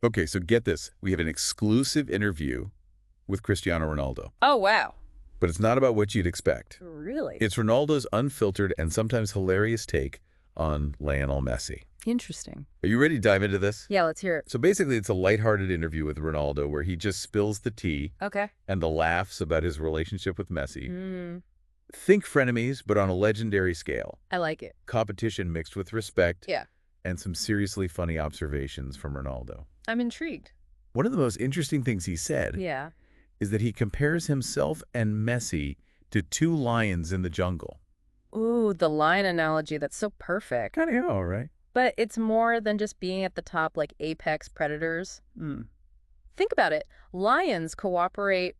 Okay, so get this. We have an exclusive interview with Cristiano Ronaldo. Oh, wow. But it's not about what you'd expect. Really? It's Ronaldo's unfiltered and sometimes hilarious take on Lionel Messi. Interesting. Are you ready to dive into this? Yeah, let's hear it. So basically, it's a lighthearted interview with Ronaldo where he just spills the tea Okay. and the laughs about his relationship with Messi. Mm, Think frenemies, but on a legendary scale. I like it. Competition mixed with respect. Yeah. And some seriously funny observations from Ronaldo. I'm intrigued. One of the most interesting things he said Yeah. is that he compares himself and Messi to two lions in the jungle. Ooh, the lion analogy. That's so perfect. Kind of all right. But it's more than just being at the top like apex predators. Think about it. Lions cooperate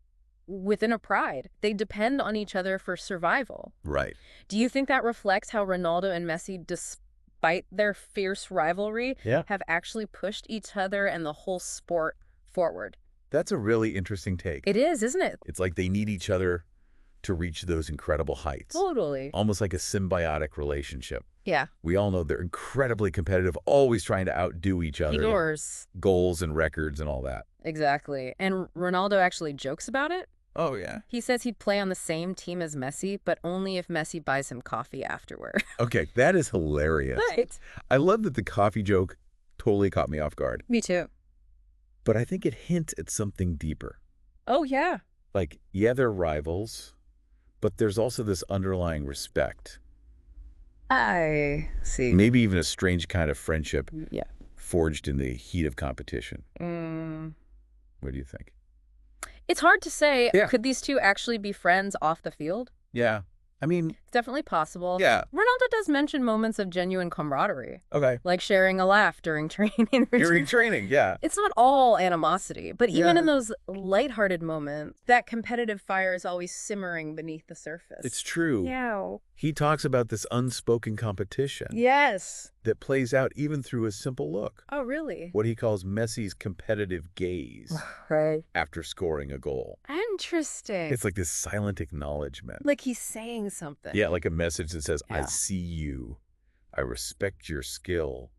within a pride. They depend on each other for survival. Right. Do you think that reflects how Ronaldo and Messi, despite their fierce rivalry, Yeah. have actually pushed each other and the whole sport forward? That's a really interesting take. It is, isn't it? It's like they need each other to reach those incredible heights. Totally. Almost like a symbiotic relationship. Yeah. We all know they're incredibly competitive, always trying to outdo each other. Yours. Goals and records and all that. Exactly. And Ronaldo actually jokes about it. Oh, yeah. He says he'd play on the same team as Messi, but only if Messi buys him coffee afterward. Okay, that is hilarious. Right. I love that the coffee joke totally caught me off guard. Me too. But I think it hints at something deeper. Oh, yeah. Like, yeah, they're rivals, but there's also this underlying respect. I see. Maybe even a strange kind of friendship Yeah. forged in the heat of competition. Mm. What do you think? It's hard to say. Yeah. Could these two actually be friends off the field? Yeah. I mean, It's definitely possible. yeah. Ronaldo does mention moments of genuine camaraderie, Okay. like sharing a laugh during training. During training, yeah. It's not all animosity, but even Yeah. in those lighthearted moments, that competitive fire is always simmering beneath the surface. It's true. Yeah. He talks about this unspoken competition Yes. that plays out even through a simple look. Oh, really? What he calls Messi's competitive gaze Right. after scoring a goal. Interesting. It's like this silent acknowledgement. like he's saying something. Yeah, like a message that says, I Yeah. see you. I respect your skill,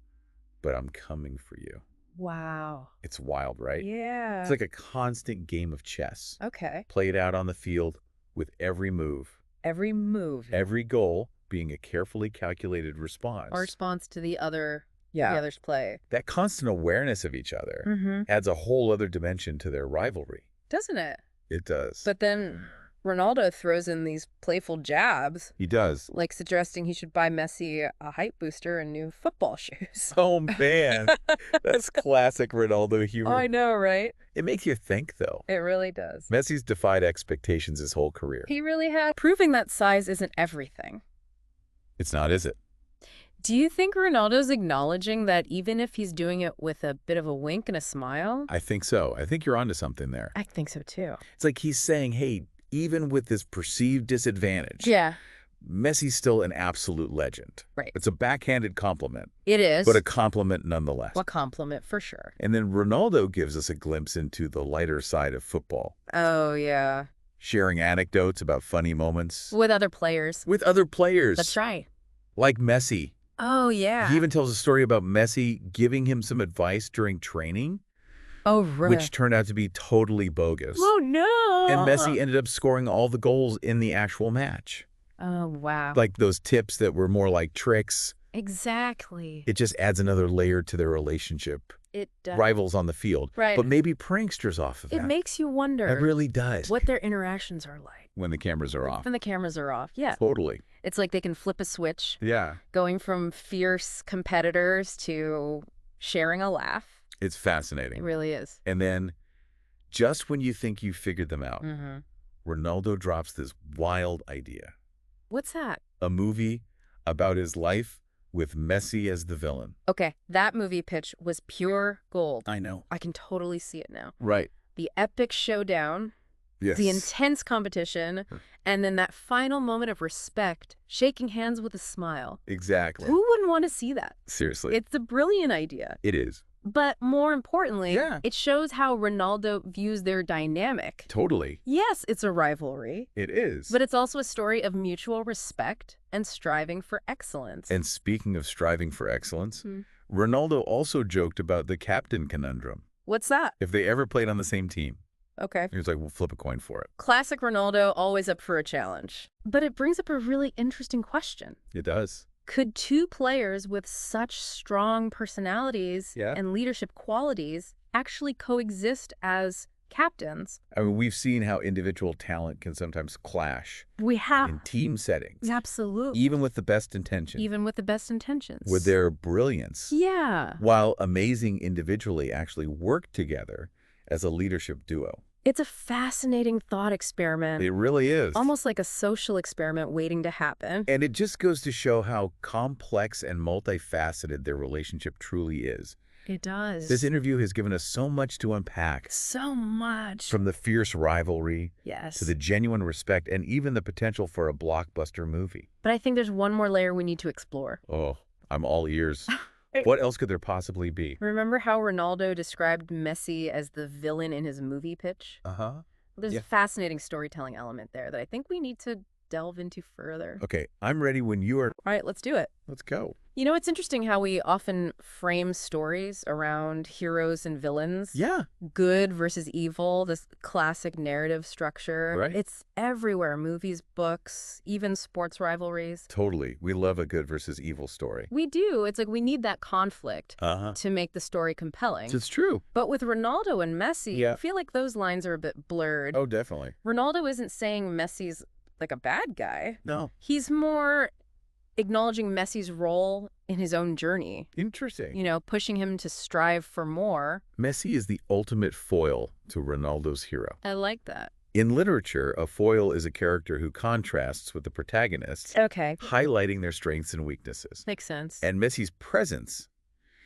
but I'm coming for you. Wow. It's wild, right? Yeah. It's like a constant game of chess, Okay. played out on the field with every move, Every move. every goal being a carefully calculated response. Or response to the other's play. That constant awareness of each other Mm-hmm. adds a whole other dimension to their rivalry. Doesn't it? It does. But then Ronaldo throws in these playful jabs, He does. like suggesting he should buy Messi a height booster and new football shoes. Oh, man. That's classic Ronaldo humor. I know, right? It makes you think, though. It really does. Messi's defied expectations his whole career. He really had, proving that size isn't everything. It's not, is it? Do you think Ronaldo's acknowledging that even if he's doing it with a bit of a wink and a smile? I think so. I think you're onto something there. I think so too. It's like he's saying, hey, even with this perceived disadvantage, Yeah, Messi's still an absolute legend. right. It's a backhanded compliment, It is. but a compliment nonetheless. What compliment for sure. And then Ronaldo gives us a glimpse into the lighter side of football, Oh, yeah. sharing anecdotes about funny moments With other players. with other players. That's right. Like Messi. Oh, yeah. He even tells a story about Messi giving him some advice during training, Oh, right. which turned out to be totally bogus. Oh, no. And Messi ended up scoring all the goals in the actual match. Oh, wow. Like those tips that were more like tricks. Exactly. It just adds another layer to their relationship. It does. Rivals on the field. Right. But maybe pranksters off of It that. makes you wonder It really does. what their interactions are like When the cameras are off. when the cameras are off. Yeah. Totally. It's like they can flip a switch, Yeah. going from fierce competitors to sharing a laugh. It's It fascinating. really is. And then, just when you think you figured them out, Mm-hmm. Ronaldo drops this wild idea. What's that? A movie about his life with Messi as the villain. Okay, that movie pitch was pure gold. I know. I can totally see it now. Right. The epic showdown, Yes. the intense competition, and then that final moment of respect, shaking hands with a smile. Exactly. Who wouldn't want to see that? Seriously. It's a brilliant idea. It is. But more importantly, Yeah. it shows how Ronaldo views their dynamic. Totally. Yes, it's a rivalry, It is. but it's also a story of mutual respect and striving for excellence. And speaking of striving for excellence, Hmm. Ronaldo also joked about the captain conundrum. What's that? If they ever played on the same team. Okay. He was like, we'll flip a coin for it. Classic Ronaldo, always up for a challenge. But it brings up a really interesting question. It does. Could two players with such strong personalities and leadership qualities actually coexist as captains? I mean, we've seen how individual talent can sometimes clash. We have. In team settings. Absolutely. Even with the best intentions. Even with the best intentions. With their brilliance. Yeah. While amazing individually actually work together as a leadership duo. It's a fascinating thought experiment. It really is. Almost like a social experiment waiting to happen. And it just goes to show how complex and multifaceted their relationship truly is. It does. This interview has given us so much to unpack. So much. From the fierce rivalry to the genuine respect and even the potential for a blockbuster movie. But I think there's one more layer we need to explore. Oh, I'm all ears. What else could there possibly be? Remember how Ronaldo described Messi as the villain in his movie pitch? Uh-huh. There's a fascinating storytelling element there that I think we need to delve into further. Okay, I'm ready when you are. All right, let's do it. Let's go. You know, it's interesting how we often frame stories around heroes and villains. Yeah. Good versus evil, this classic narrative structure. Right. It's everywhere. Movies, books, even sports rivalries. Totally. We love a good versus evil story. We do. It's like we need that conflict to make the story compelling. It's true. But with Ronaldo and Messi, I feel like those lines are a bit blurred. Oh, definitely. Ronaldo isn't saying Messi's like a bad guy. No. He's more acknowledging Messi's role in his own journey. Interesting. You know, pushing him to strive for more. Messi is the ultimate foil to Ronaldo's hero. I like that. In literature, a foil is a character who contrasts with the protagonist, highlighting their strengths and weaknesses. Makes sense. And Messi's presence,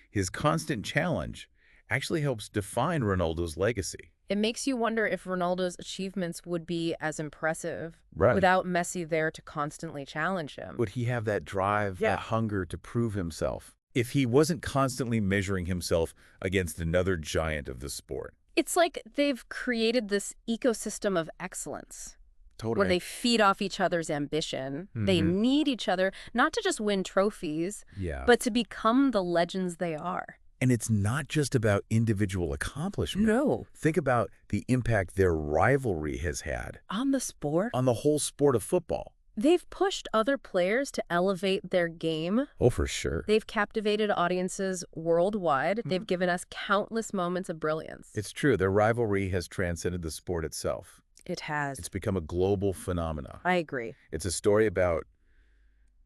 his constant challenge, actually helps define Ronaldo's legacy. It makes you wonder if Ronaldo's achievements would be as impressive without Messi there to constantly challenge him. Would he have that drive, that hunger to prove himself, if he wasn't constantly measuring himself against another giant of the sport? It's like they've created this ecosystem of excellence. Totally. Where they feed off each other's ambition. They need each other, not to just win trophies, but to become the legends they are. And it's not just about individual accomplishment. No. Think about the impact their rivalry has had. On the sport? On the whole sport of football. They've pushed other players to elevate their game. Oh, for sure. They've captivated audiences worldwide. They've given us countless moments of brilliance. It's true. Their rivalry has transcended the sport itself. It has. It's become a global phenomenon. I agree. It's a story about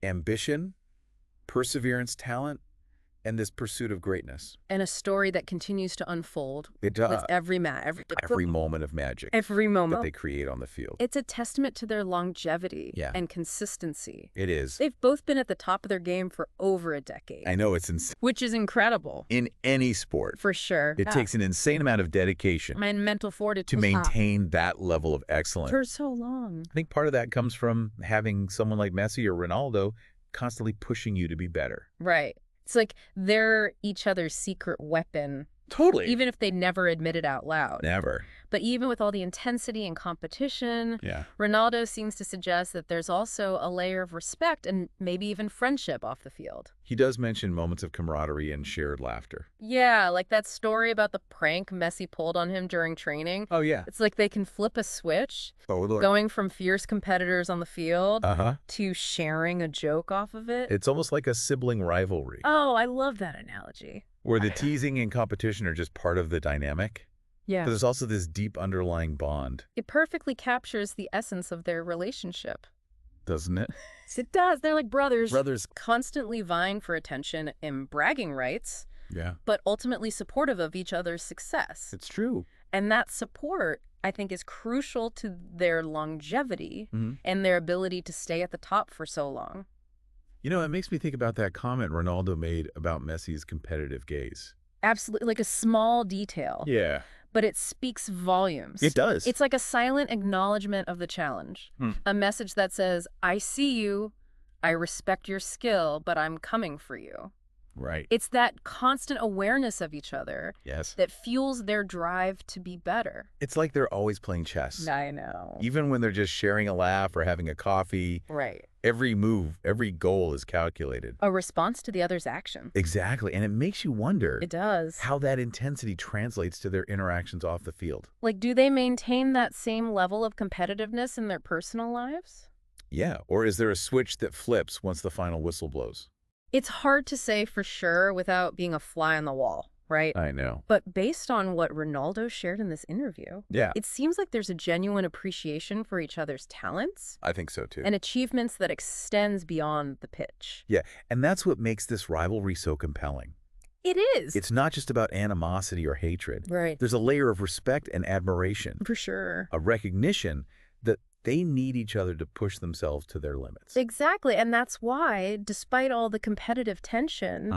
ambition, perseverance, talent, and this pursuit of greatness. And a story that continues to unfold. It does. With every moment of magic. Every moment that they create on the field. It's a testament to their longevity and consistency. It is. They've both been at the top of their game for over a decade. I know, it's insane. Which is incredible. In any sport. For sure. It takes an insane amount of dedication. And mental fortitude. To maintain that level of excellence. For so long. I think part of that comes from having someone like Messi or Ronaldo constantly pushing you to be better. Right. It's like they're each other's secret weapon. Totally. Even if they never admit it out loud. Never. But even with all the intensity and competition, yeah. Ronaldo seems to suggest that there's also a layer of respect and maybe even friendship off the field. He does mention moments of camaraderie and shared laughter. Yeah, like that story about the prank Messi pulled on him during training. Oh, yeah. It's like they can flip a switch, totally. Going from fierce competitors on the field uh-huh. to sharing a joke off of it. It's almost like a sibling rivalry. Oh, I love that analogy. Where the teasing and competition are just part of the dynamic. Yeah. But there's also this deep underlying bond. It perfectly captures the essence of their relationship. Doesn't it? It does. They're like brothers. Brothers. Constantly vying for attention and bragging rights. Yeah. But ultimately supportive of each other's success. It's true. And that support, I think, is crucial to their longevity and their ability to stay at the top for so long. You know, it makes me think about that comment Ronaldo made about Messi's competitive gaze. Absolutely. Like a small detail. Yeah. But it speaks volumes. It does. It's like a silent acknowledgement of the challenge. A message that says, I see you, I respect your skill, but I'm coming for you. Right. It's that constant awareness of each other that fuels their drive to be better. It's like they're always playing chess. I know. Even when they're just sharing a laugh or having a coffee. Right. Every move, every goal is calculated. A response to the other's action. Exactly, and it makes you wonder It does. how that intensity translates to their interactions off the field. Like, do they maintain that same level of competitiveness in their personal lives? Yeah, or is there a switch that flips once the final whistle blows? It's hard to say for sure without being a fly on the wall, right? I know. But based on what Ronaldo shared in this interview, Yeah, it seems like there's a genuine appreciation for each other's talents I think so too. and achievements that extends beyond the pitch. Yeah, and that's what makes this rivalry so compelling. It is. It's not just about animosity or hatred. Right. There's a layer of respect and admiration, For sure. a recognition that they need each other to push themselves to their limits. Exactly. And that's why, despite all the competitive tension,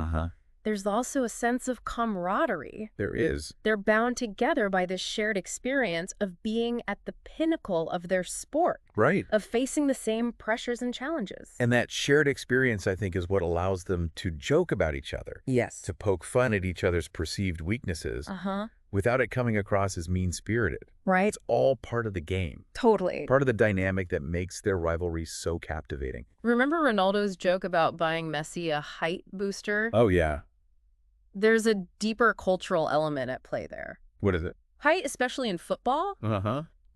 there's also a sense of camaraderie. There is. They're bound together by this shared experience of being at the pinnacle of their sport, Right. of facing the same pressures and challenges. And that shared experience, I think, is what allows them to joke about each other, Yes. to poke fun at each other's perceived weaknesses Uh-huh. without it coming across as mean-spirited. Right. It's all part of the game, Totally. part of the dynamic that makes their rivalry so captivating. Remember Ronaldo's joke about buying Messi a height booster? Oh, yeah. There's a deeper cultural element at play there. What is it? Height, especially in football,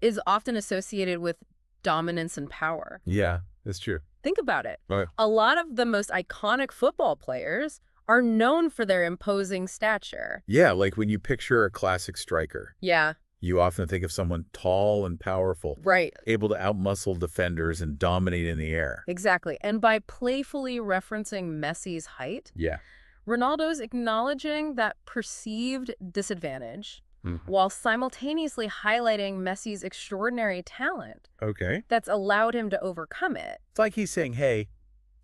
is often associated with dominance and power. Yeah, that's true. Think about it. Right. A lot of the most iconic football players are known for their imposing stature. Yeah, like when you picture a classic striker, Yeah, you often think of someone tall and powerful, right. able to outmuscle defenders and dominate in the air. Exactly. And by playfully referencing Messi's height, Yeah. Ronaldo's acknowledging that perceived disadvantage while simultaneously highlighting Messi's extraordinary talent Okay. that's allowed him to overcome it. It's like he's saying, hey,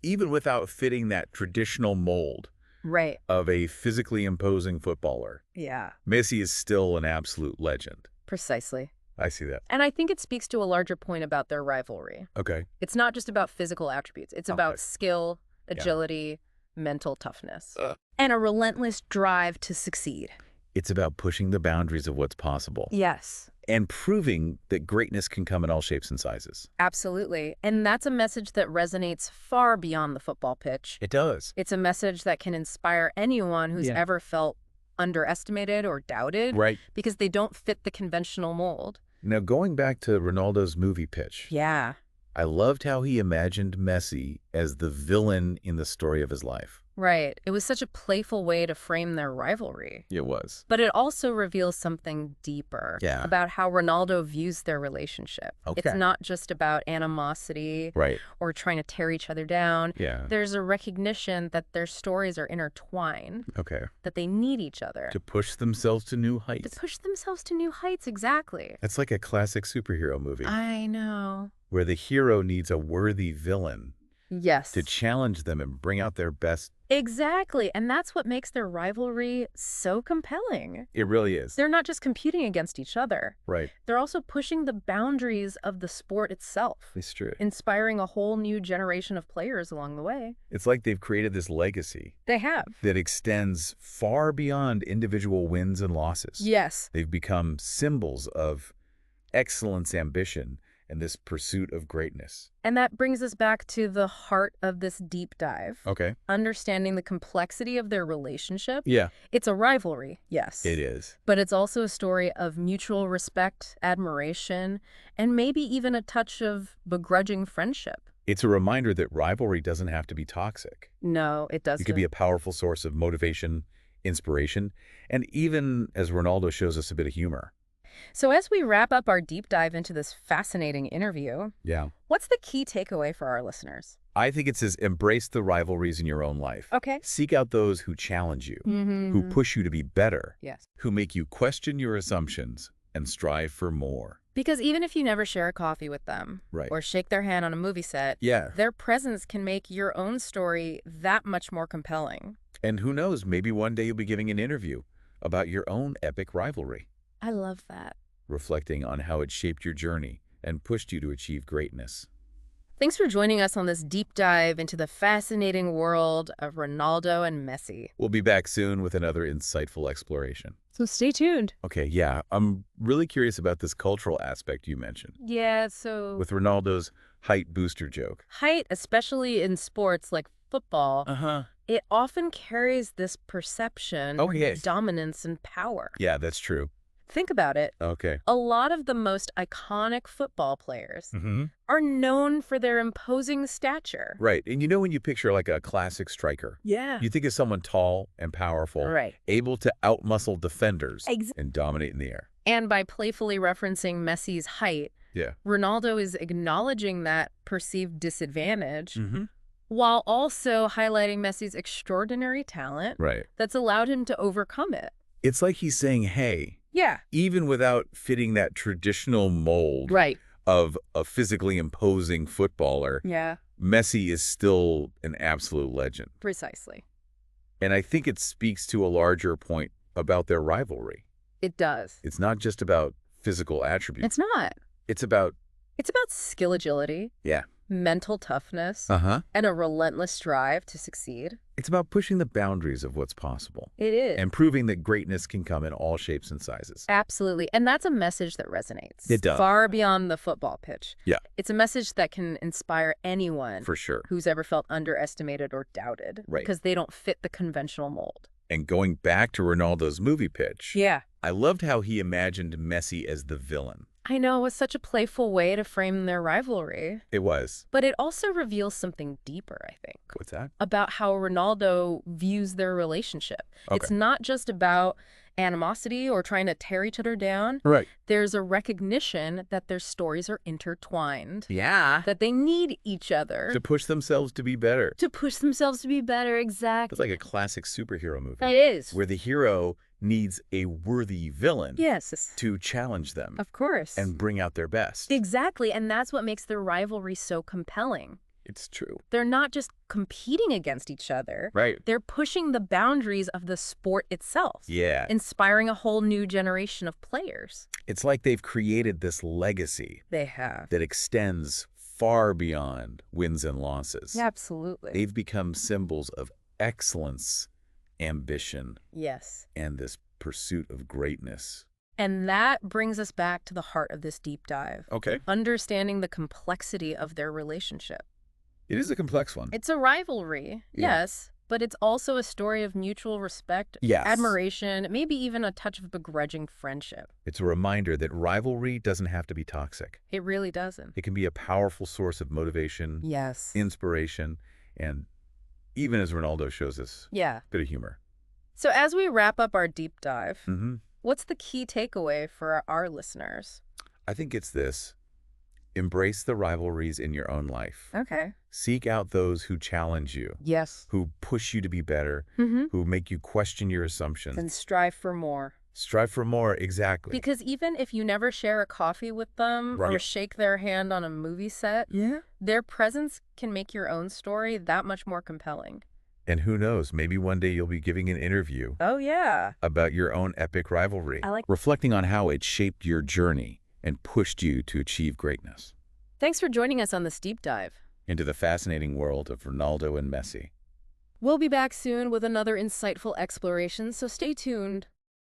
even without fitting that traditional mold Right. of a physically imposing footballer, Yeah. Messi is still an absolute legend. Precisely. I see that. And I think it speaks to a larger point about their rivalry. Okay. It's not just about physical attributes. It's about Okay. skill, agility, mental toughness, and a relentless drive to succeed. It's about pushing the boundaries of what's possible Yes, and proving that greatness can come in all shapes and sizes. absolutely. And that's a message that resonates far beyond the football pitch. It does. It's a message that can inspire anyone who's Yeah. ever felt underestimated or doubted Right. because they don't fit the conventional mold. Now, going back to Ronaldo's movie pitch, Yeah. I loved how he imagined Messi as the villain in the story of his life. Right. It was such a playful way to frame their rivalry. It was. But it also reveals something deeper Yeah. about how Ronaldo views their relationship. It's Okay. not just about animosity Right. or trying to tear each other down. Yeah. There's a recognition that their stories are intertwined, Okay. that they need each other To push themselves to new to heights. push themselves to new heights. Exactly. That's like a classic superhero movie I know. where the hero needs a worthy villain Yes. to challenge them and bring out their best. Exactly. And that's what makes their rivalry so compelling. It really is. They're not just competing against each other. Right. They're also pushing the boundaries of the sport itself, It's true. inspiring a whole new generation of players along the way. It's like they've created this legacy They have. that extends far beyond individual wins and losses. Yes. They've become symbols of excellence, ambition, and this pursuit of greatness. And that brings us back to the heart of this deep dive. Okay. Understanding the complexity of their relationship. Yeah, It's a rivalry, yes. it is. But it's also a story of mutual respect, admiration, and maybe even a touch of begrudging friendship. It's a reminder that rivalry doesn't have to be toxic. No, it doesn't. It could be a powerful source of motivation, inspiration, and even, as Ronaldo shows us, a bit of humor. So as we wrap up our deep dive into this fascinating interview, Yeah. what's the key takeaway for our listeners? I think it says embrace the rivalries in your own life. Okay. Seek out those who challenge you, who push you to be better, Yes. who make you question your assumptions and strive for more. Because even if you never share a coffee with them Right. or shake their hand on a movie set, Yeah. their presence can make your own story that much more compelling. And who knows, maybe one day you'll be giving an interview about your own epic rivalry, I love that. reflecting on how it shaped your journey and pushed you to achieve greatness. Thanks for joining us on this deep dive into the fascinating world of Ronaldo and Messi. We'll be back soon with another insightful exploration. So stay tuned. Okay, yeah, I'm really curious about this cultural aspect you mentioned. Yeah, so... With Ronaldo's height booster joke. Height, especially in sports like football, it often carries this perception Oh, of yes. dominance and power. Yeah, that's true. Think about it. Okay. A lot of the most iconic football players are known for their imposing stature. Right. And you know when you picture like a classic striker, Yeah. you think of someone tall and powerful, Right. able to outmuscle defenders and dominate in the air. And by playfully referencing Messi's height, Yeah. Ronaldo is acknowledging that perceived disadvantage while also highlighting Messi's extraordinary talent Right. that's allowed him to overcome it. It's like he's saying, hey, Yeah. even without fitting that traditional mold Right. of a physically imposing footballer, Yeah. Messi is still an absolute legend. Precisely. And I think it speaks to a larger point about their rivalry. It does. It's not just about physical attributes. It's not. It's about, It's about skill agility, yeah. mental toughness, Uh-huh. and a relentless drive to succeed. It's about pushing the boundaries of what's possible It is. and proving that greatness can come in all shapes and sizes. Absolutely. And that's a message that resonates. It does. Far beyond the football pitch. Yeah. It's a message that can inspire anyone For sure. who's ever felt underestimated or doubted. Right. Because they don't fit the conventional mold. And going back to Ronaldo's movie pitch, Yeah. I loved how he imagined Messi as the villain. I know, it was such a playful way to frame their rivalry. It was. But it also reveals something deeper, I think, What's that? about how Ronaldo views their relationship. Okay. It's not just about animosity or trying to tear each other down. Right. There's a recognition that their stories are intertwined. Yeah. That they need each other. To push themselves to be better. To push themselves to be better, exactly. It's like a classic superhero movie. It is. Where the hero needs a worthy villain Yes. to challenge them Of course. and bring out their best. Exactly, and that's what makes their rivalry so compelling. It's true. They're not just competing against each other. Right. They're pushing the boundaries of the sport itself. Yeah. Inspiring a whole new generation of players. It's like they've created this legacy They have. that extends far beyond wins and losses. Absolutely. They've become symbols of excellence, ambition, Yes. and this pursuit of greatness. And that brings us back to the heart of this deep dive. Okay. Understanding the complexity of their relationship. It is a complex one. It's a rivalry, Yeah. yes, but it's also a story of mutual respect, Yes. admiration, maybe even a touch of begrudging friendship. It's a reminder that rivalry doesn't have to be toxic. It really doesn't. It can be a powerful source of motivation, Yes. inspiration, and even as Ronaldo shows us, Yeah. a bit of humor. So as we wrap up our deep dive, Mm-hmm. what's the key takeaway for our listeners? I think it's this. Embrace the rivalries in your own life. Okay. Seek out those who challenge you, Yes. who push you to be better, who make you question your assumptions. And strive for more. Strive for more, exactly. Because even if you never share a coffee with them or Right. shake their hand on a movie set, their presence can make your own story that much more compelling. And who knows, maybe one day you'll be giving an interview Oh, yeah. about your own epic rivalry, I like- reflecting on how it shaped your journey and pushed you to achieve greatness. Thanks for joining us on this deep dive. Into the fascinating world of Ronaldo and Messi. We'll be back soon with another insightful exploration, so stay tuned.